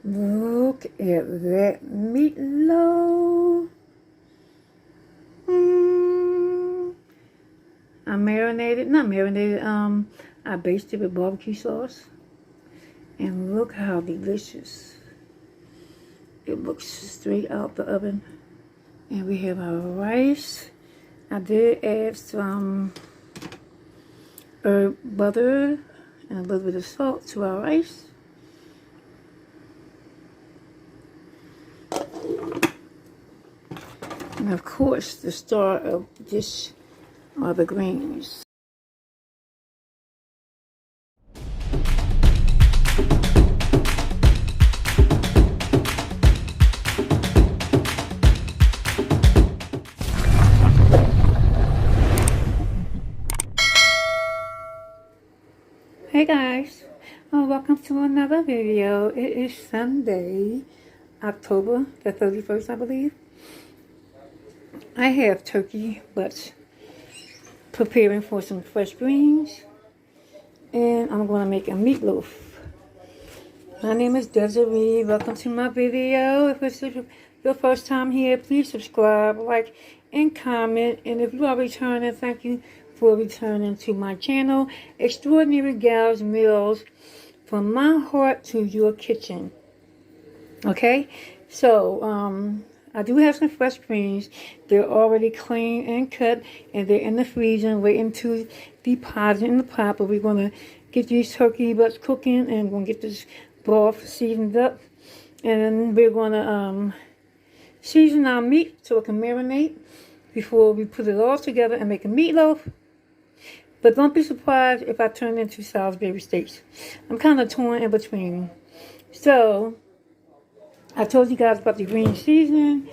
Look at that meatloaf. I basted with barbecue sauce. And look how delicious. It looks straight out the oven. And we have our rice. I did add some herb butter and a little bit of salt to our rice. And of course, the star of the dish are the greens. Hey guys, welcome to another video. It is Sunday, October the 31st, I believe. I have turkey butts preparing for some fresh greens, and I'm going to make a meatloaf. My name is Desiree. Welcome to my video. If it's your first time here, please subscribe, like, and comment. And if you are returning, thank you for returning to my channel, Extraordinary Gal's Meals, from my heart to your kitchen. Okay, so I do have some fresh greens. They're already clean and cut, and they're in the freezer waiting to deposit in the pot. But we're going to get these turkey butts cooking, and we're going to get this broth seasoned up, and then we're going to season our meat so it can marinate before we put it all together and make a meatloaf. But don't be surprised if I turn into Salisbury steaks. I'm kind of torn in between. So, I told you guys about the green seasoning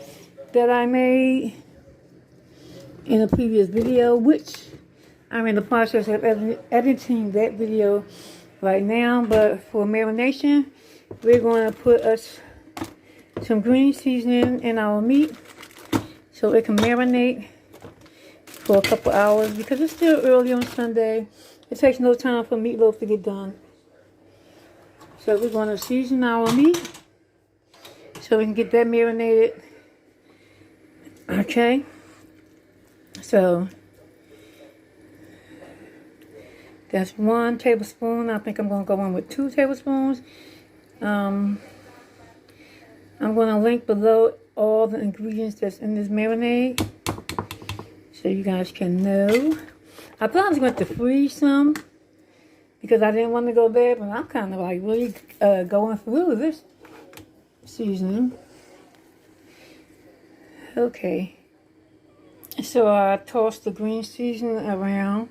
that I made in a previous video, which I'm in the process of editing that video right now. But for marination, we're going to put us some green seasoning in our meat so it can marinate for a couple hours, because it's still early on Sunday. It takes no time for meatloaf to get done. So we're going to season our meat so we can get that marinated. Okay. So that's 1 tablespoon. I think I'm going to go in with 2 tablespoons. I'm going to link below all the ingredients that's in this marinade, so you guys can know. I thought I was going to freeze some because I didn't want to go bad, but I'm kind of like really going through this seasoning. Okay. So I tossed the green seasoning around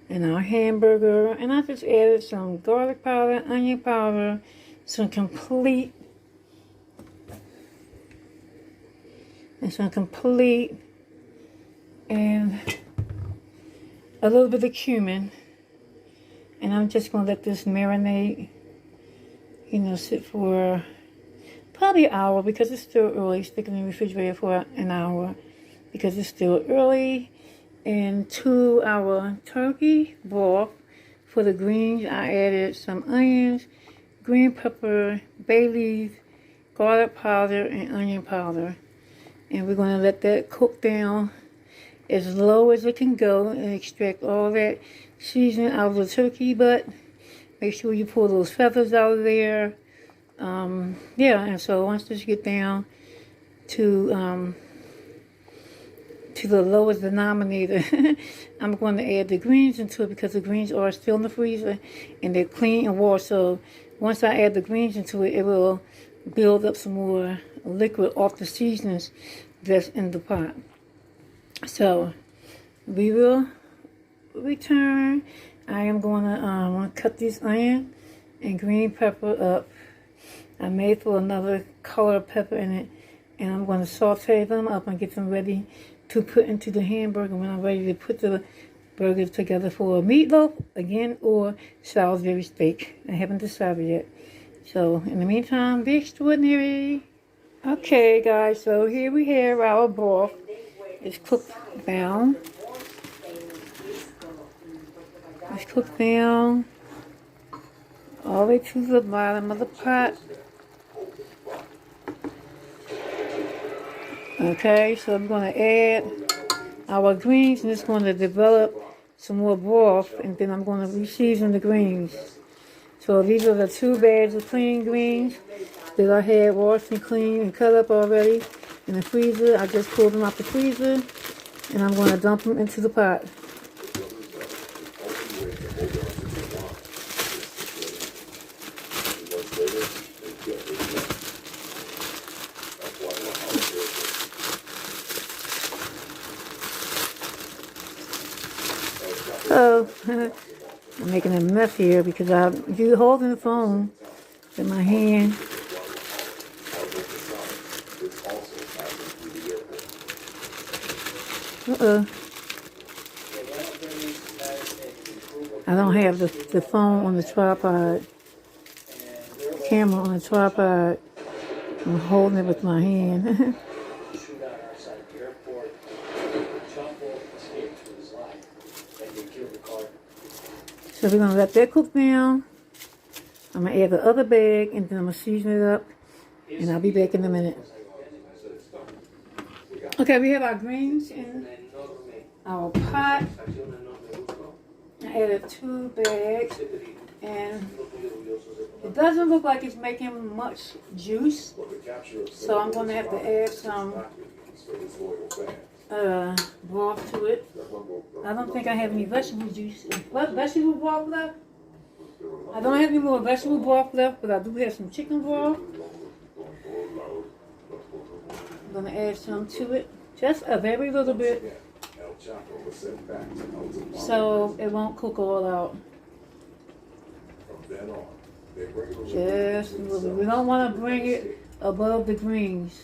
in our hamburger, and I just added some garlic powder, onion powder, some complete, and a little bit of cumin. And I'm just going to let this marinate, sit for probably an hour, because it's still early. Stick it in the refrigerator for an hour because it's still early. And to our turkey broth for the greens, I added some onions, green pepper, bay leaf, garlic powder, and onion powder. And we're going to let that cook down as low as it can go and extract all that seasoning out of the turkey butt. Make sure you pull those feathers out of there. And so once this get down to the lowest denominator, I'm going to add the greens into it, because the greens are still in the freezer and they're clean and washed. So once I add the greens into it, it will build up some more liquid off the seasonings that's in the pot. So we will return. I am going to cut this onion and green pepper up. I made for another color pepper in it, and I'm going to saute them up and get them ready to put into the hamburger when I'm ready to put the burgers together for a meatloaf again, or Salisbury steak. I haven't decided yet. So in the meantime, be extraordinary. Okay guys, so here we have our broth. It's cooked down. It's cooked down all the way to the bottom of the pot. Okay, so I'm going to add our greens, and it's going to develop some more broth, and then I'm going to re-season the greens. So these are the 2 bags of clean greens that I had washed and cleaned and cut up already in the freezer. I just pulled them out the freezer, and I'm going to dump them into the pot. Oh, I'm making a mess here because I'm holding the phone in my hand. I don't have the phone on the tripod, camera on the tripod. I'm holding it with my hand. So we're going to let that cook down. I'm going to add the other bag, and then I'm going to season it up, and I'll be back in a minute. Okay, we have our greens in our pot. I added 2 bags, and it doesn't look like it's making much juice, so I'm going to have to add some broth to it. I don't think I have any vegetable juice. What, vegetable broth left? I don't have any more vegetable broth left, but I do have some chicken broth. I'm going to add some to it, just a very little bit, so it won't cook all out. Just a little bit. We don't want to bring it above the greens.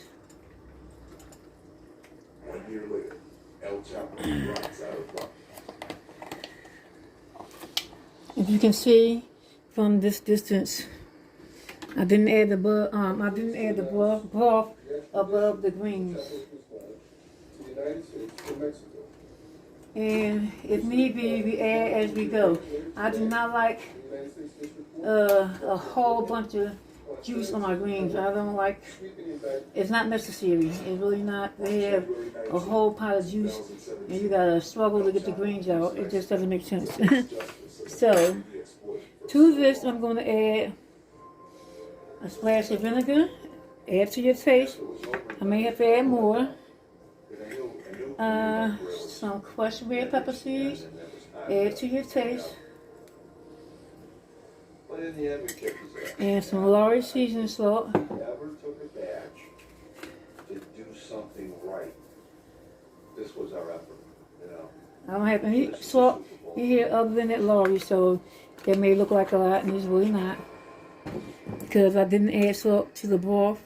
If you can see from this distance, I didn't add the broth above the greens. And if need be, we add as we go. I do not like a whole bunch of juice on my greens. I don't like, it's not necessary. It's really not. They have a whole pot of juice and you gotta struggle to get the greens out. It just doesn't make sense. So, to this I'm going to add a splash of vinegar. Add to your taste. I may have to add more. Some crushed red pepper seeds. Add to your taste. And some Lorry seasoning salt. Never took a batch to do something right. This was our effort, you know. I don't have any salt in here other than that Lorry, so it may look like a lot, and it's really not, because I didn't add salt to the broth.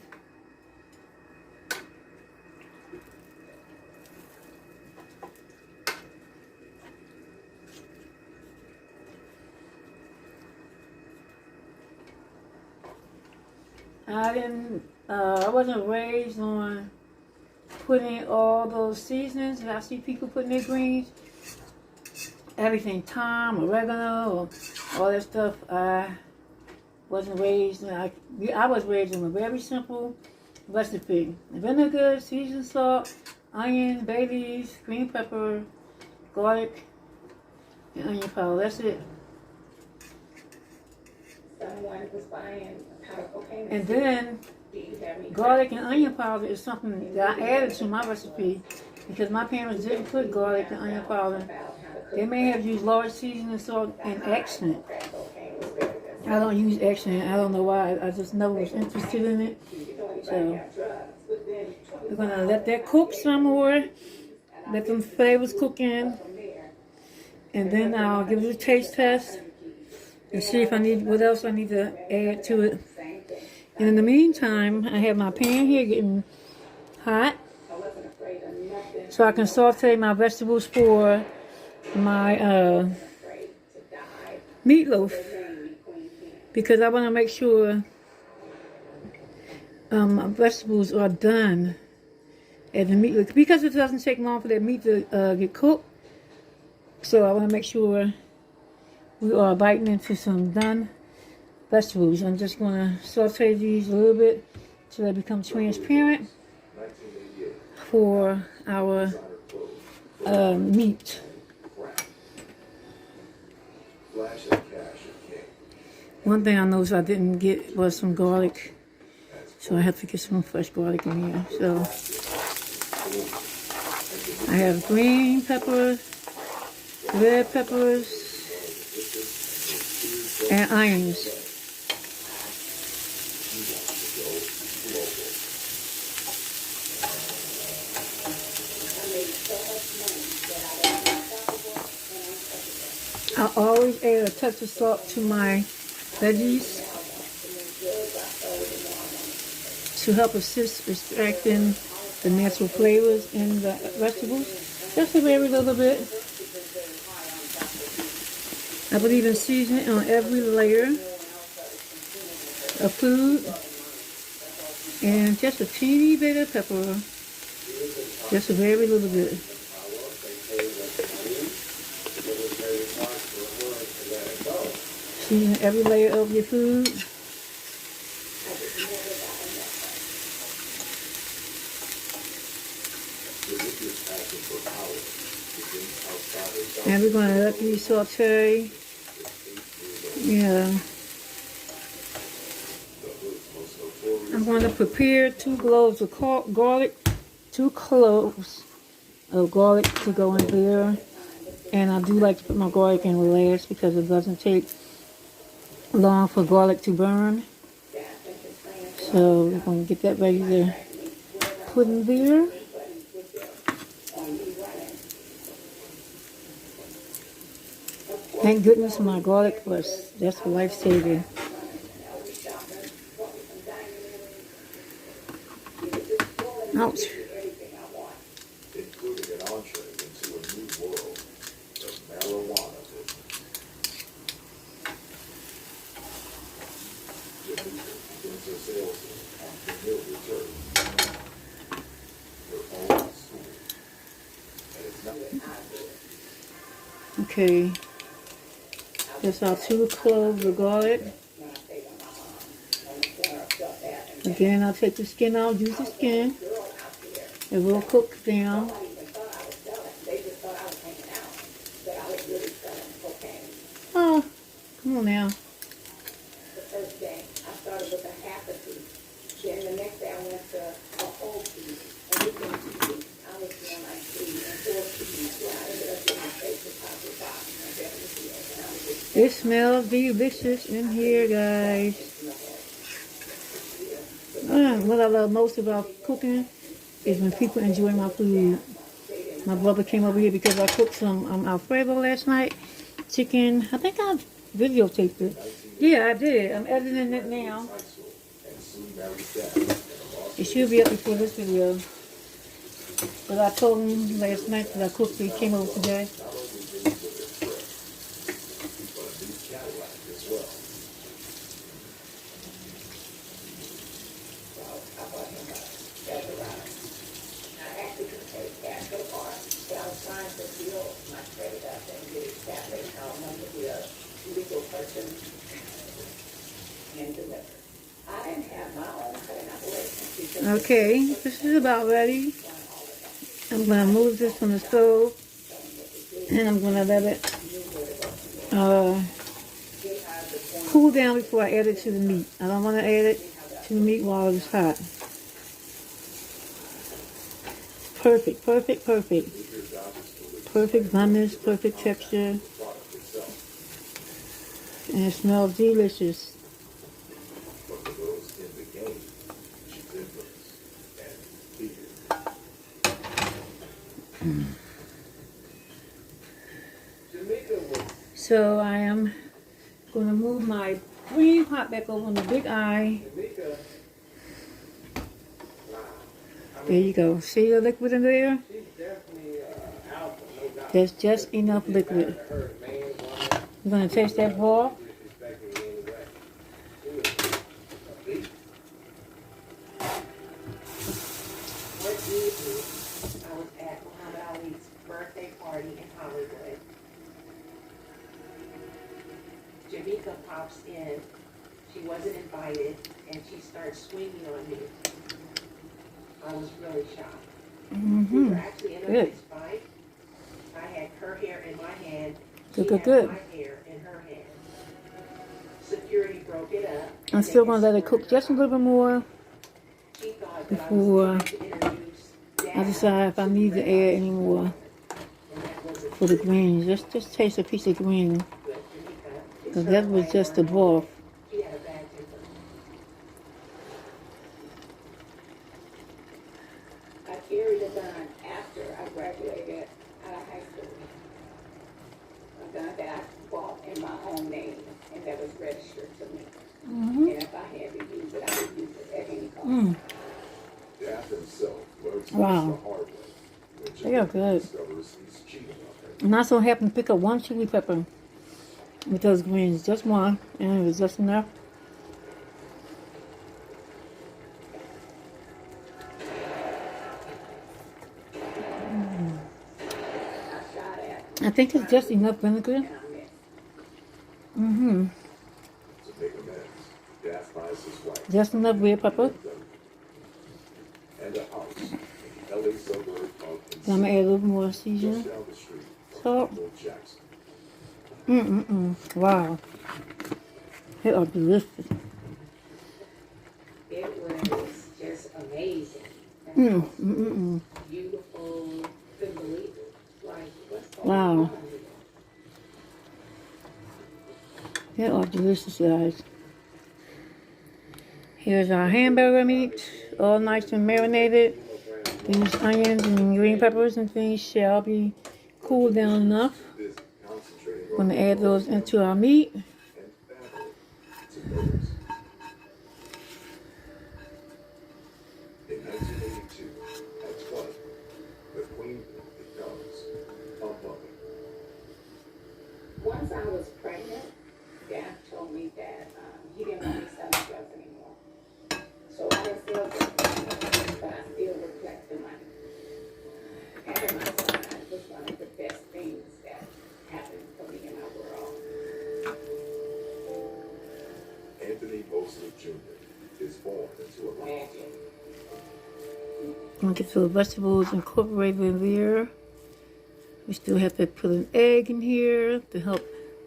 I wasn't raised on putting all those seasonings that I see people putting their greens. Everything, thyme, oregano, or all that stuff. I wasn't raised. I was raised on a very simple recipe: vinegar, seasoned salt, onion, bay leaves, green pepper, garlic, and onion powder. That's it. And then garlic and onion powder is something that I added to my recipe because my parents didn't put garlic and onion powder. They may have used large seasoning salt and accent. I don't use accent. I don't know why. I just never was interested in it. So we're gonna let that cook some more. Let them flavors cook in, and then I'll give it a taste test and see if I need what else I need to add to it. And in the meantime, I have my pan here getting hot, so I can saute my vegetables for my meatloaf, because I want to make sure my vegetables are done at the meat, because it doesn't take long for that meat to get cooked. So I want to make sure we are biting into some done vegetables. I'm just going to saute these a little bit so they become transparent for our meat. Flash of cash or king. One thing I noticed I didn't get was some garlic. So I have to get some fresh garlic in here. So I have green peppers, red peppers, and onions. I always add a touch of salt to my veggies to help assist extracting the natural flavors in the vegetables. Just a very little bit. I believe in seasoning on every layer of food. And just a teeny bit of pepper. Just a very little bit. Season every layer of your food. And we're going to let these saute. Yeah. I'm going to prepare 2 cloves of garlic. 2 cloves of garlic to go in there. And I do like to put my garlic in last because it doesn't take long for garlic to burn. So we're going to get that ready to put in there. Thank goodness my garlic was just a lifesaver. Ouch. Including an entree into a new world of marijuana. Jamaica begins her sales on the hill return. Her own school. And it's not Okay. That's our 2 cloves of garlic. Again, I'll take the skin out, use the skin. It will cook down. Oh, come on now. The first day, I started with a half a piece. Then the next day, I went to a whole piece. And within 2 weeks, I was doing like 3 and 4 pieces. So I ended up getting my face to top to bottom. It smells delicious in here, guys. What I love most about cooking is when people enjoy my food. My brother came over here because I cooked some Alfredo last night. Chicken. I think I videotaped it. Yeah, I did. I'm editing it now. It should be up before this video. But I told him last night that I cooked it. He came over today. Okay, this is about ready. I'm going to move this from the stove and I'm going to let it cool down before I add it to the meat. I don't want to add it to the meat while it's hot. Perfect, perfect, perfect. Perfect blendness, perfect texture. And it smells delicious. So I am going to move my green pot back over on the big eye. There you go. See the liquid in there? There's just enough liquid. I'm going to taste that ball. Jamaica pops in. She wasn't invited, and she starts swinging on me. I was really shocked. We were actually in a Good. fist fight. I had her hair in my hand. Good, She good, had good. my hair in her hand. Security broke it up. I'm and still they going to let it cook escorted just a her little bit more out. She thought that I was before trying to introduce I Dad decide if I to need to Red add House any more Department. And that wasn't for the true. greens. Just taste a piece of green. But Janika, Because it's that her was way just or the no broth. way. She had a bad temper. I carried a gun after I graduated out of high school. A gun that I bought in my own name and that was registered to me. Mm-hmm. And if I had to use it, I would use it at any cost. Mm. Dad himself learns this Wow. the hard way. When They are Jamaica good. discovers he's cheating on her. And I so happened to pick up one chili pepper with those greens. Just one. And it was just enough. I shot at I think it's just enough vinegar. and I missed. Mm-hmm. To make amends, Dad finds his wife. Just enough red pepper. And a house in the LA suburb of Then I'm going to add a little more seasoning. just down the street from Salt. Uncle Jackson. Wow. They are delicious. It was just amazing. And beautiful. Couldn't believe it. Like, what's going Wow. on here? They are delicious, guys. Here's our hamburger meat, all nice and marinated. These onions and green peppers and things shall be cooled down enough. Busy concentrating We're on going to add those into our meat. and family to notice. In 1982, at 20, the Queen becomes unbubbling. Once I was pregnant, Dad told me that he didn't want me selling drugs anymore. So I didn't sell drugs anymore, but I still would collect the money. Having my son was one of the best things that happened for me in my world. Anthony Mosley Jr. is born into a life. Magic. I'm going to get the vegetables incorporated in there. We still have to put an egg in here to help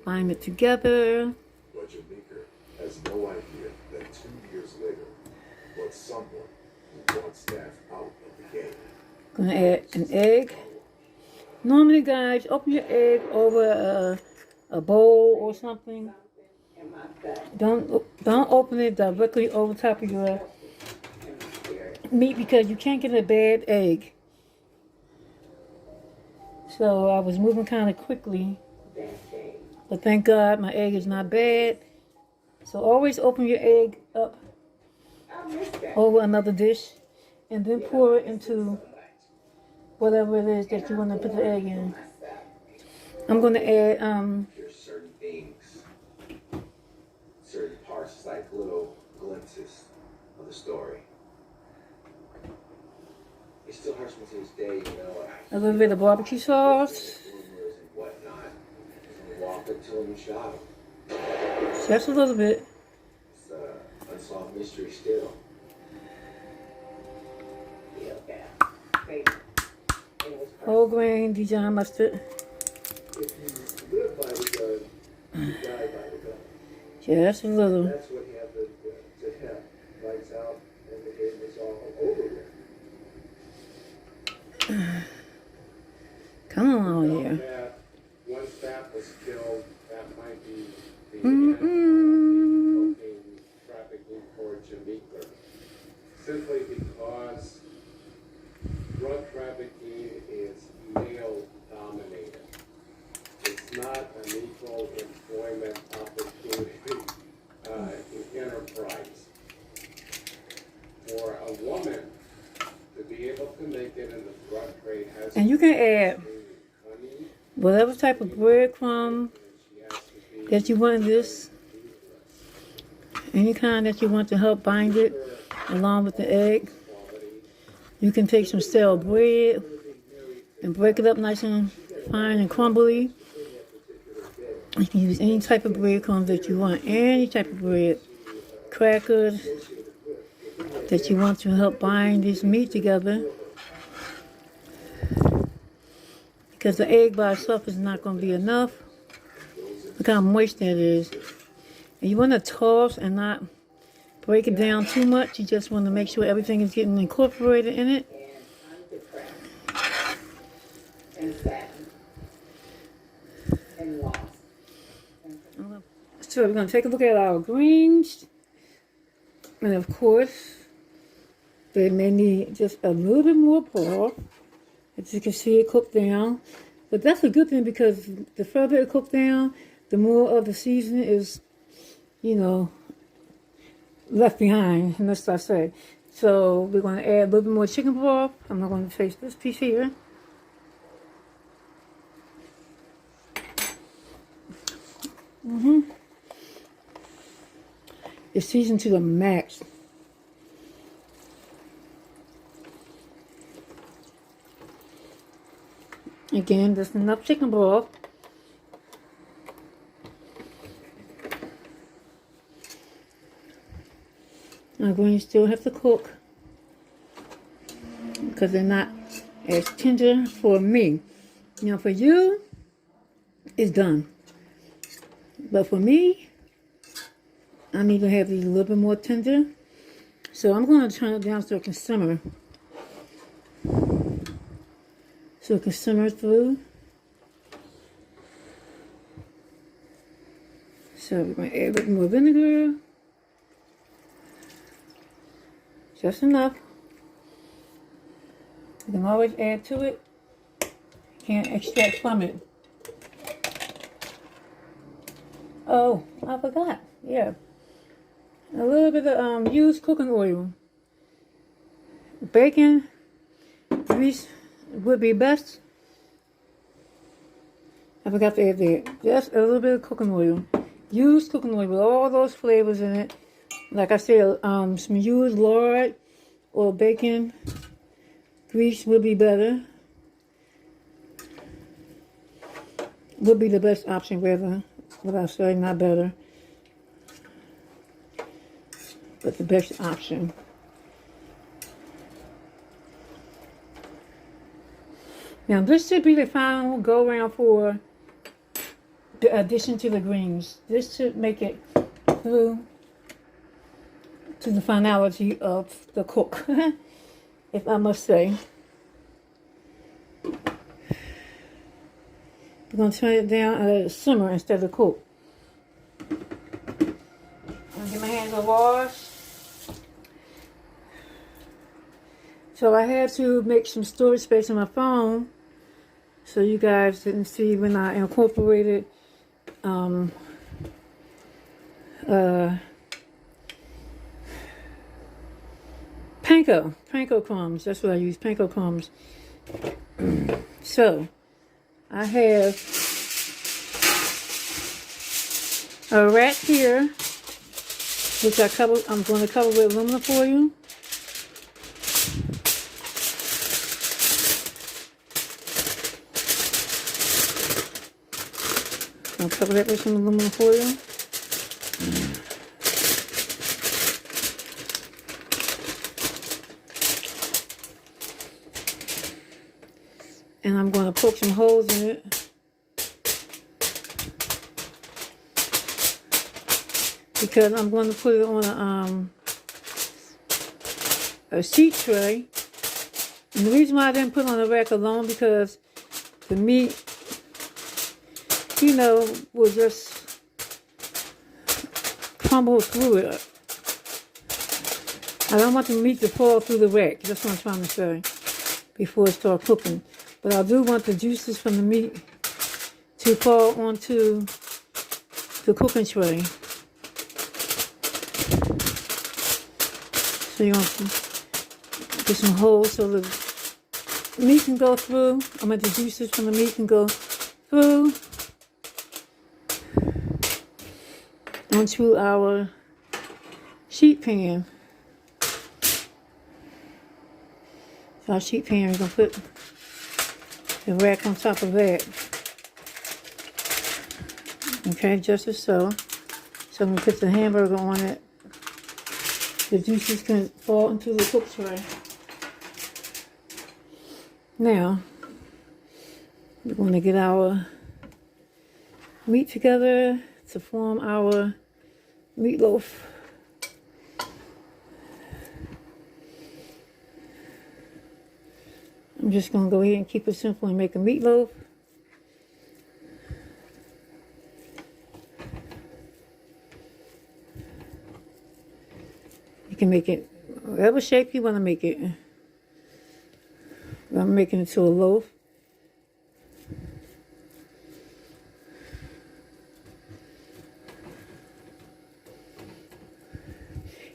bind it together. But Jamaica has no idea that 2 years later, was someone who wants Dad out of the game. Gonna add an egg. Normally, guys, open your egg over a bowl or something. In my gut, Don't open it directly over top of your in my spirit. meat because you can't get a bad egg. So I was moving kind of quickly, That day. but thank God my egg is not bad. So always open your egg up I missed that. over another dish and then pour it into whatever it is that you want to put the egg in. I'm going to add, There's certain things, certain parts, like little glimpses of the story. It still hurts me to this day, you know. a little bit of barbecue sauce. Rumors and whatnot. And walked up to him and shot him. Just a little bit. It's an unsolved mystery still. Yeah, okay. Baby. It was perfect. Whole grain Dijon mustard. If you live by the gun, you die by the gun. Just a little. That's what happened to him. Lights out, and the game was all over with. Come on here. That once that was killed, that might be the end of cocaine trafficking for Jamaica. Simply because drug trafficking is male dominated. It's not an equal employment opportunity enterprise. For a woman to be able to make it in the drug trade has And you can add cunning, whatever type of breadcrumb she has to be that you want in this. Any kind that you want to help bind it along with the egg. quality. You can take some stale bread and break it up nice and fine and crumbly. You can use any type of breadcrumbs that you want. Any type of bread. Crackers that you want to help bind this meat together. because the egg by itself is not going to be enough. Look how moist that is. And you want to toss and not break it down too much. You just want to make sure everything is getting incorporated in it. And undercracked. And fattened. And lost. So we're going to take a look at our greens. And of course, they may need just a little bit more broth. As you can see, it cooked down. But that's a good thing because the further it cooked down, the more of the seasoning is, you know, left behind, and that's what I say. So we're going to add a little bit more chicken broth. I'm not going to taste this piece here. It's seasoned to the max. Again, there's enough chicken broth. Our greens still have to cook because they're not as tender for me. Now for you, it's done. But for me, I need to have these a little bit more tender. So I'm going to turn it down so it can simmer. So it can simmer through. So we're going to add a little more vinegar. Just enough. You can always add to it. You can't extract from it. Oh, I forgot. Yeah. A little bit of used cooking oil. Bacon grease would be best. I forgot to add that. Just a little bit of cooking oil. Used cooking oil with all those flavors in it. Like I said, some used lard or bacon grease would be better. Would be the best option, rather. What I say, not better. But the best option. Now this should be the final go around for the addition to the greens. This should make it through to the finality of the cook, if I must say. We're going to turn it down and let it simmer instead of cook. I'm going to get my hands a wash. So I had to make some storage space on my phone so you guys didn't see when I incorporated panko crumbs. That's what I use, panko crumbs. So I have a rack here, which I'm going to cover with aluminum foil. I'll cover that with some aluminum foil. And I'm going to poke some holes in it. Because I'm going to put it on a sheet tray. And the reason why I didn't put it on the rack alone, because the meat, you know, will just crumble through it. I don't want the meat to fall through the rack. That's what I'm trying to say before it starts cooking. But I do want the juices from the meat to fall onto the cooking tray. So you're going to get some holes so the meat can go through. The juices from the meat can go through onto our sheet pan. So our sheet pan, we're going to put the rack on top of that. Okay, just as so. So I'm going to put the hamburger on it. The juices can fall into the cook tray. Now, We're going to get our meat together to form our meatloaf. I'm just going to go ahead and keep it simple and make a meatloaf. You can make it whatever shape you want to make it. I'm making it to a loaf.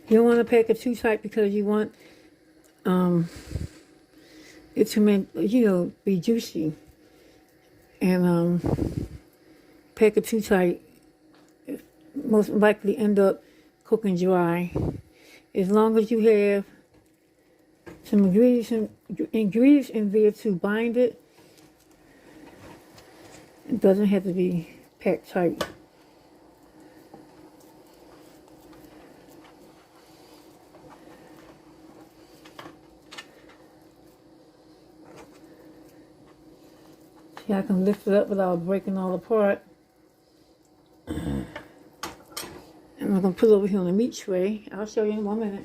You don't want to pack it too tight because you want it to be juicy. And pack it too tight, it most likely end up cooking dry. As long as you have some ingredients in there to bind it, it doesn't have to be packed tight. See, I can lift it up without breaking all apart. And I'm going to put it over here on the meat tray. I'll show you in 1 minute.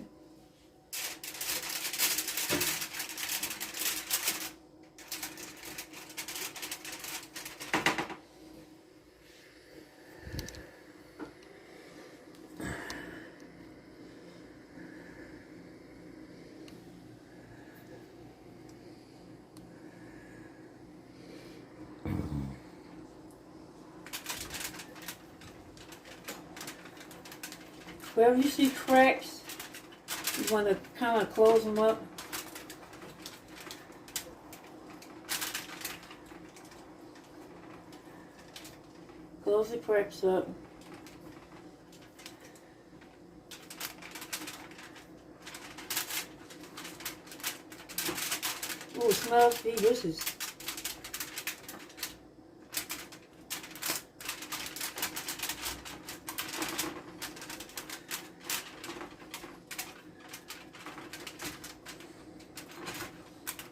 Wherever you see cracks, you want to kind of close them up. Close the cracks up. Oh, it smells delicious.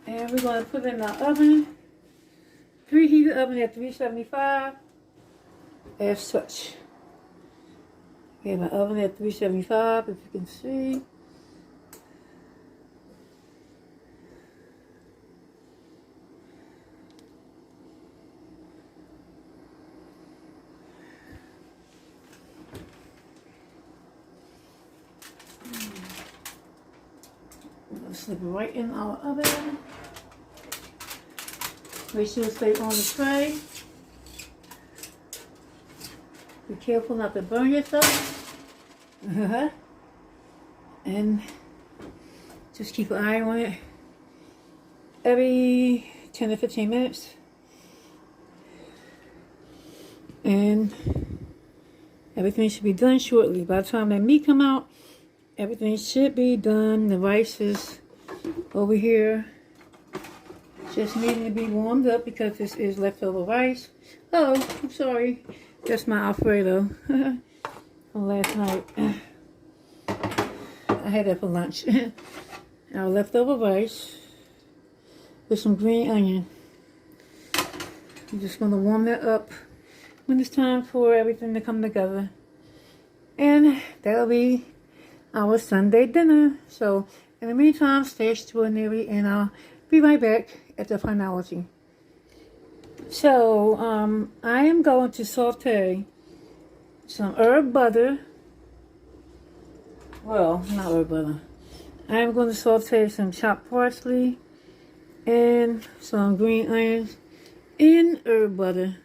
And we're going to put it in our oven. Preheat the oven at 375 as such. Okay, my oven at 375, if you can see. I'm going to slip it right in our oven. Make sure it stays on the tray. Be careful not to burn yourself. And just keep an eye on it every 10 to 15 minutes. And everything should be done shortly. By the time that meat come out, everything should be done. The rice is over here, just needing to be warmed up because this is leftover rice. Oh, I'm sorry. That's my Alfredo from last night. I had that for lunch. Our leftover rice with some green onion. I'm just going to warm that up when it's time for everything to come together. And that'll be our Sunday dinner. So, in the meantime, stay extraordinary, and I'll be right back at the finality. So, I am going to saute some herb butter. Well, not herb butter. I am going to saute some chopped parsley and some green onions in herb butter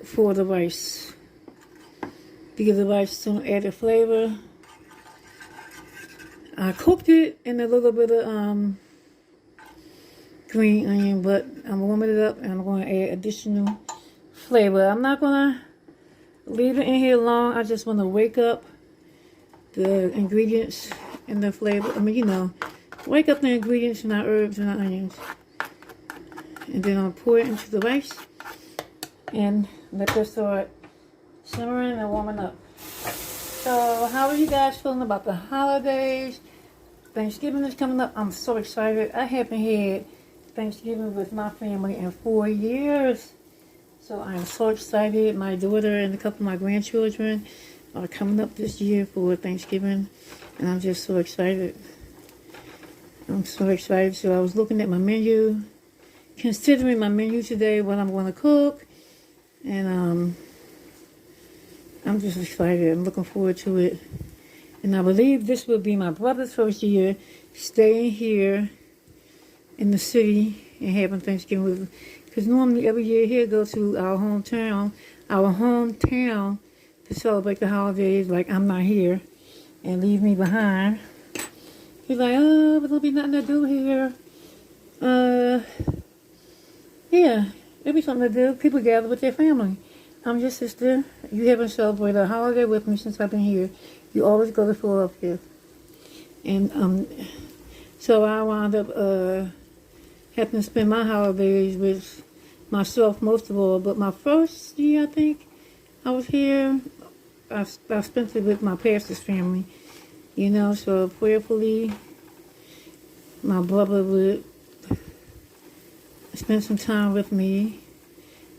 for the rice, to give the rice some added flavor. I cooked it in a little bit of green onion, but I'm warming it up and I'm going to add additional flavor. I'm not going to leave it in here long. I just want to wake up the ingredients and the flavor. I mean, wake up the ingredients and our herbs and our onions. And then I'll pour it into the rice and let that start simmering and warming up. So, how are you guys feeling about the holidays? Thanksgiving is coming up. I'm so excited. I haven't had Thanksgiving with my family in 4 years. So I'm so excited. My daughter and a couple of my grandchildren are coming up this year for Thanksgiving. And I'm just so excited. I'm so excited. So I was looking at my menu, considering my menu today, what I'm going to cook. And I'm just excited. I'm looking forward to it. And I believe this will be my brother's first year staying here in the city and having Thanksgiving with him. Because normally every year he'll go to our hometown to celebrate the holidays like I'm not here and leave me behind. He's like, oh, but there'll be nothing to do here. Yeah, there'll be something to do. People gather with their family. I'm your sister. You haven't celebrated a holiday with me since I've been here. You always go to Philadelphia. And so I wound up having to spend my holidays with myself most of all. But my first year, I think, I was here, I spent it with my pastor's family. You know, so prayerfully, my brother would spend some time with me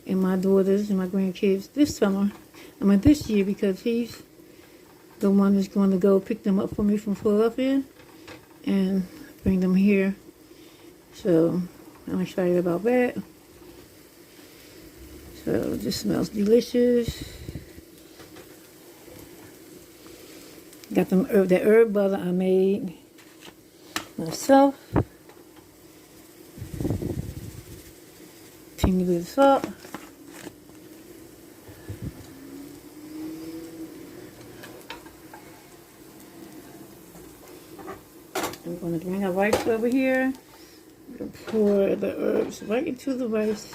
and my daughters and my grandkids this year, because he's the one that's going to go pick them up for me from Philadelphia and bring them here. So I'm excited about that. So this smells delicious. Got that herb butter I made myself. Teeny bit of salt. I'm going to bring our rice over here. I'm going to pour the herbs right into the rice.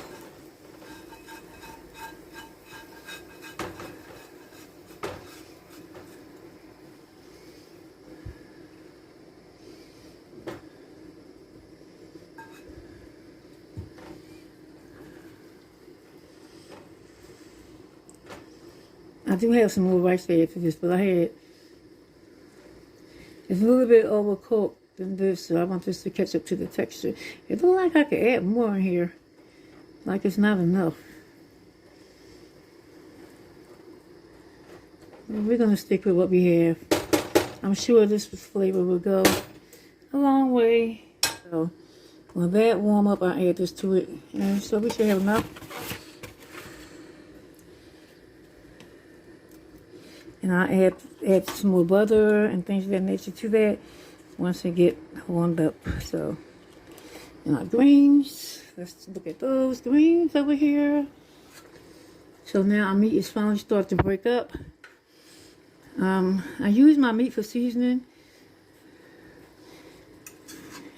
I do have some more rice to add to this, but it's a little bit overcooked than this, so I want this to catch up to the texture. It looks like I could add more in here, like it's not enough. We're going to stick with what we have. I'm sure this flavor will go a long way. So when that warm up, I add this to it. And so we should have enough. And I add some more butter and things of that nature to that once they get warmed up. So, and our greens, let's look at those greens over here. So now our meat is finally starting to break up. I use my meat for seasoning.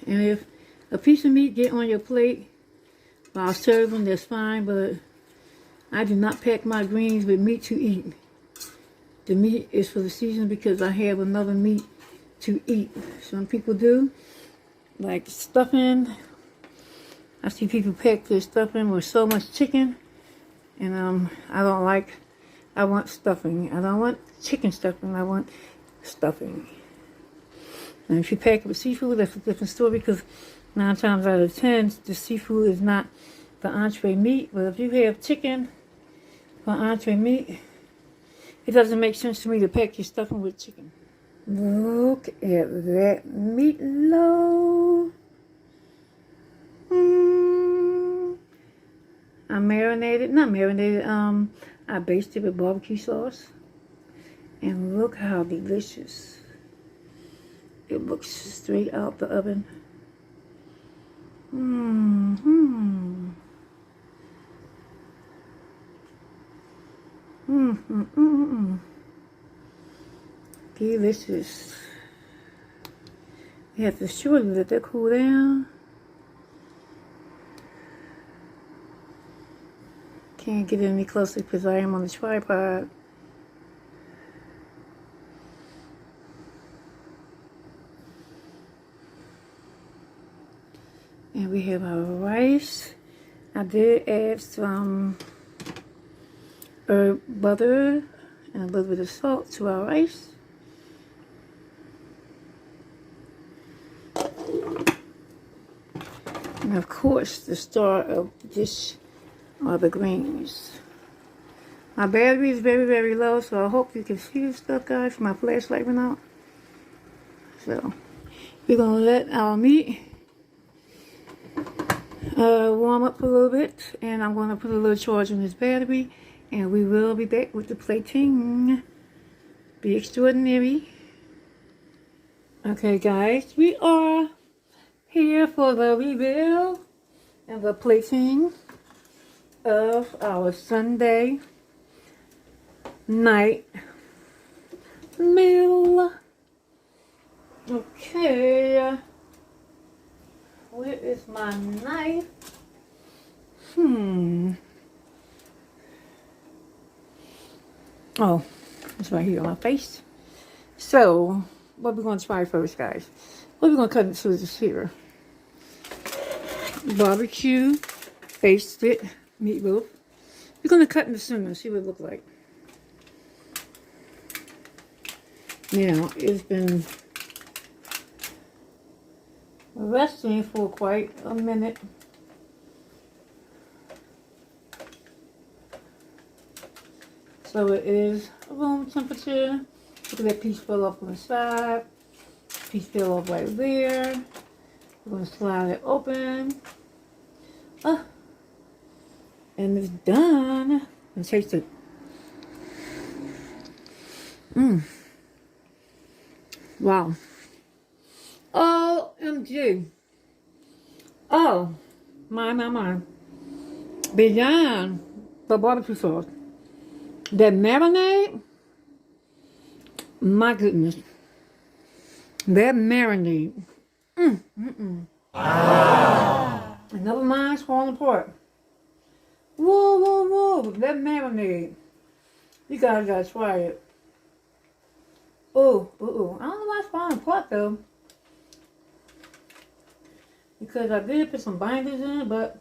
And if a piece of meat get on your plate while serving, that's fine, but I do not pack my greens with meat to eat. The meat is for the season because I have another meat to eat. Some people do, like stuffing. I see people pack their stuffing with so much chicken, and I want stuffing. I don't want chicken stuffing, I want stuffing. And if you pack it with seafood, that's a different story, because 9 times out of 10, the seafood is not the entree meat. But if you have chicken for entree meat, it doesn't make sense to me to pack your stuffing with chicken. Look at that meatloaf. I basted with barbecue sauce. And look how delicious. It looks straight out the oven. Delicious. You have to surely let that cool down. Can't get any closer because I am on the tripod. And we have our rice. I did add some herb butter and a little bit of salt to our rice. And of course, the star of this are the greens. My battery is very, very low, so I hope you can see this stuff, guys. My flashlight went out. So, we're going to let our meat warm up a little bit. And I'm going to put a little charge on this battery. And we will be back with the plating. Be extraordinary. Okay, guys. We are here for the reveal and the plating of our Sunday night meal. Okay, where is my knife? Oh, it's right here on my face. So, what we're going to try first, guys? What we're going to cut into this here. Barbecue basted meatloaf. We're going to cut in the center and see what it looks like. Now, it's been resting for quite a minute. So it is room temperature. Look at that piece fell off on the side. Piece fell off right there. We're going to slide it open. And it's done. And taste it. Wow. OMG. Oh, my. Beyond the barbecue sauce. That marinade. My goodness. That marinade. And never mind, it's falling apart. Whoa. That marinade. You guys gotta try it. Oh. I don't know why it's falling apart though. Because I did put some binders in it, but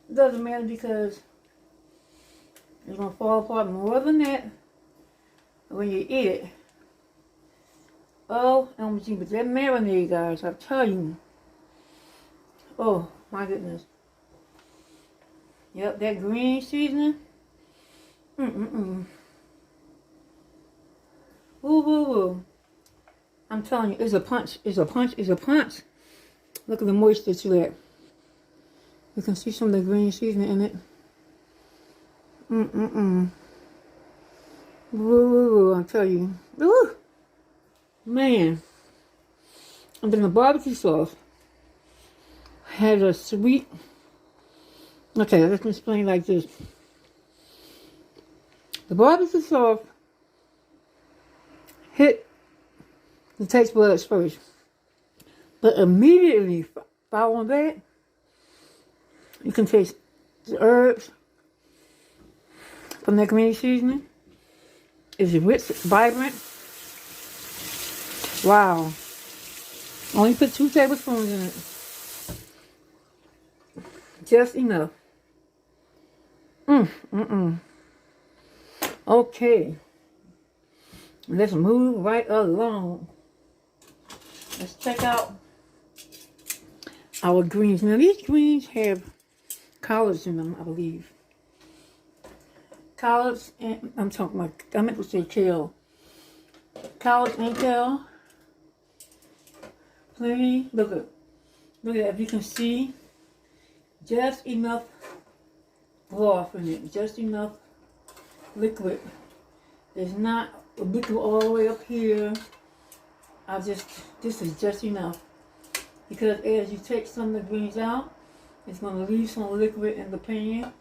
it doesn't matter because it's gonna fall apart more than that when you eat it. Oh, OMG, but that marinade, guys, I tell you. Oh, my goodness. Yep, that green seasoning. Woo. I'm telling you, it's a punch. Look at the moisture to that. You can see some of the green seasoning in it. Woo, I tell you. Woo. Man. And then the barbecue sauce has a sweet. Okay, let me explain like this. The barbecue sauce hit the taste buds first. But immediately following that, you can taste the herbs from that green seasoning. It's rich, vibrant. Wow. Only put 2 tablespoons in it. Just enough. Okay. Let's move right along. Let's check out our greens. Now these greens have collards in them, I believe. Collards and I meant to say kale. Collards and kale. Plenty. Look at that. If you can see, just enough broth in it. Just enough liquid. There's not a liquid all the way up here. This is just enough. Because as you take some of the greens out, it's going to leave some liquid in the pan.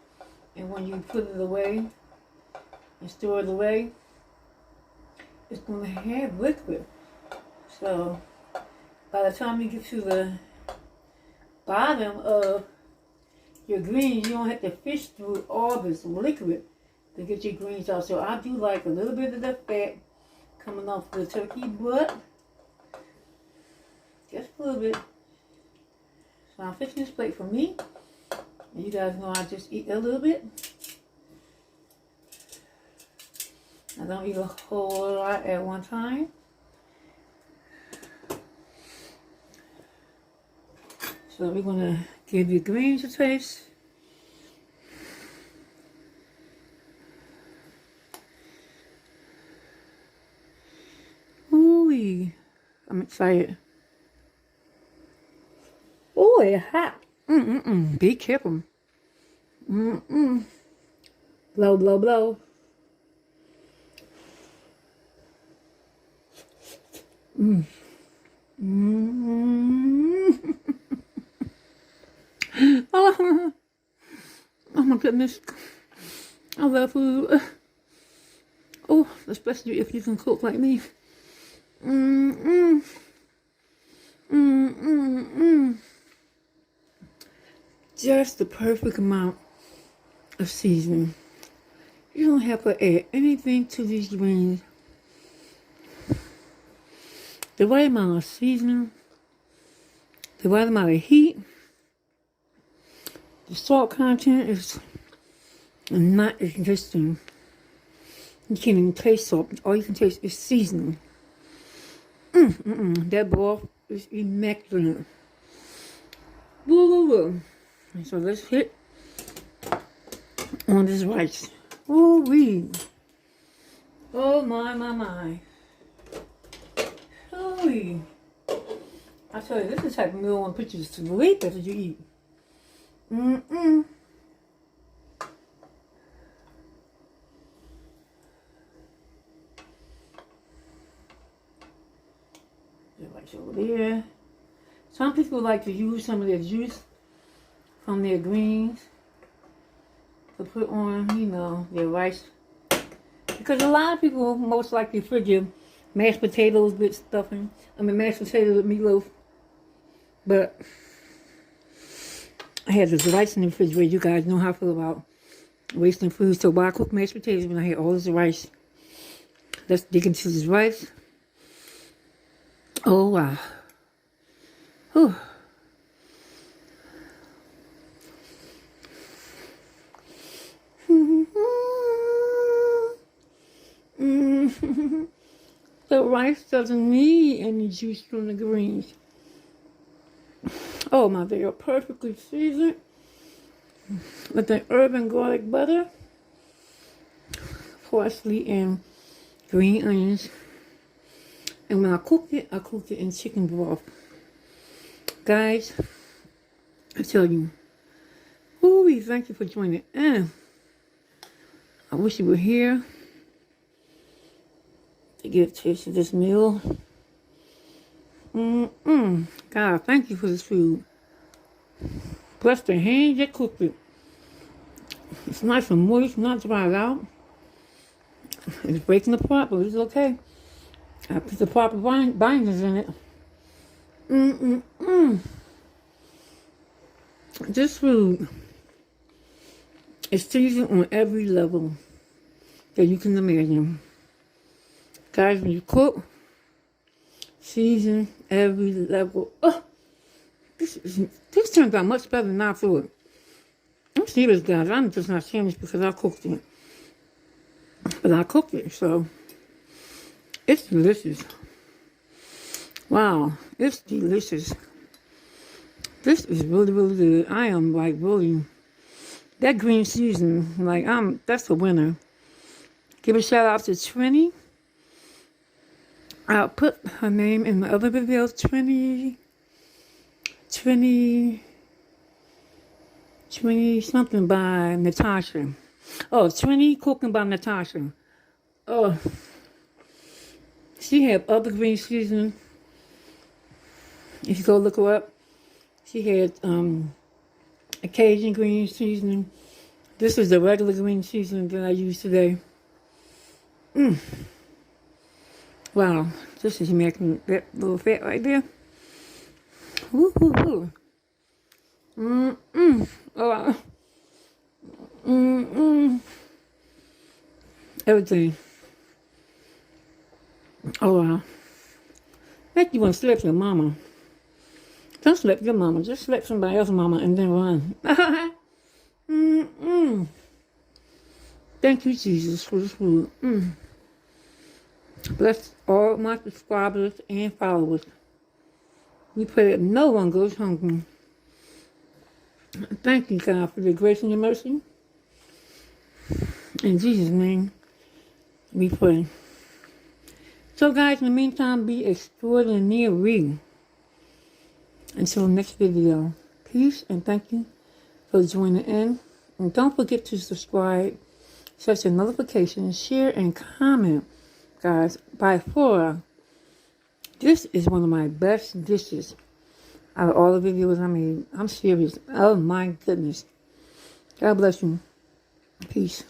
And when you put it away and store it away, it's going to have liquid. So, by the time you get to the bottom of your greens, you don't have to fish through all this liquid to get your greens out. So I do like a little bit of the fat coming off the turkey butt. Just a little bit. So I'm fixing this plate for me. And you guys know I just eat a little bit. I don't eat a whole lot at one time. So we're going to Give your greens a taste. Ooh, I'm excited. Oh, it's hot. Be careful. Blow, blow, blow. Oh, oh my goodness. I love food. Oh, especially if you can cook like me. Just the perfect amount of seasoning. You don't have to add anything to these greens. The right amount of seasoning, the right amount of heat. The salt content is not existing. You can't even taste salt. All you can taste is seasoning. That broth is immaculate. Woo, woo, woo. So let's hit on this rice. Ooh wee. Oh my, my, my. Oh wee. I tell you, this is the type of meal I want to put you to sleep after you eat. The rice over there. Some people like to use some of their juice from their greens to put on, you know, their rice. Because a lot of people most likely figure mashed potatoes with stuffing. Mashed potatoes with meatloaf. But I had this rice in the refrigerator. You guys know how I feel about wasting food. So while I cook mashed potatoes, when I had all this rice, let's dig into this rice. Oh, wow. Whew. The rice doesn't need any juice from the greens. Oh my, they are perfectly seasoned with the herb and garlic butter, parsley, and green onions. And when I cooked it in chicken broth. Guys, I tell you, ooh, thank you for joining in. I wish you were here to get a taste of this meal. God, thank you for this food. Bless the hands that cooked it. It's nice and moist, not dried out. It's breaking apart, but it's okay. I put the proper binders in it. This food is seasoned on every level that you can imagine. Guys, when you cook, season every level. Oh, this turns out much better than I thought. I'm serious, guys. I'm just not saying this because I cooked it. But I cooked it, so it's delicious. Wow, it's delicious. This is really, really good. I am like really, that green season, like that's a winner. Give a shout out to Trini. I'll put her name in the other videos. Trini something by Natasha. Oh, Trini Cooking by Natasha. Oh, she had other green season. If you go look her up, she had a Cajun green seasoning. This is the regular green seasoning that I use today. Wow, this is making that little fat right there. Woo hoo hoo. Oh, everything. Oh wow. Make you want to slap your mama. Don't slap your mama, just slap somebody else's mama and then run. Thank you, Jesus, for this food. Bless all my subscribers and followers. We pray that no one goes hungry. Thank you, God, for your grace and your mercy. In Jesus' name, we pray. So, guys, in the meantime, be extraordinary. Until next video, peace and thank you for joining in. And don't forget to subscribe, set your notifications, share, and comment, guys. By far, this is one of my best dishes out of all the videos I made. I'm serious. Oh, my goodness. God bless you. Peace.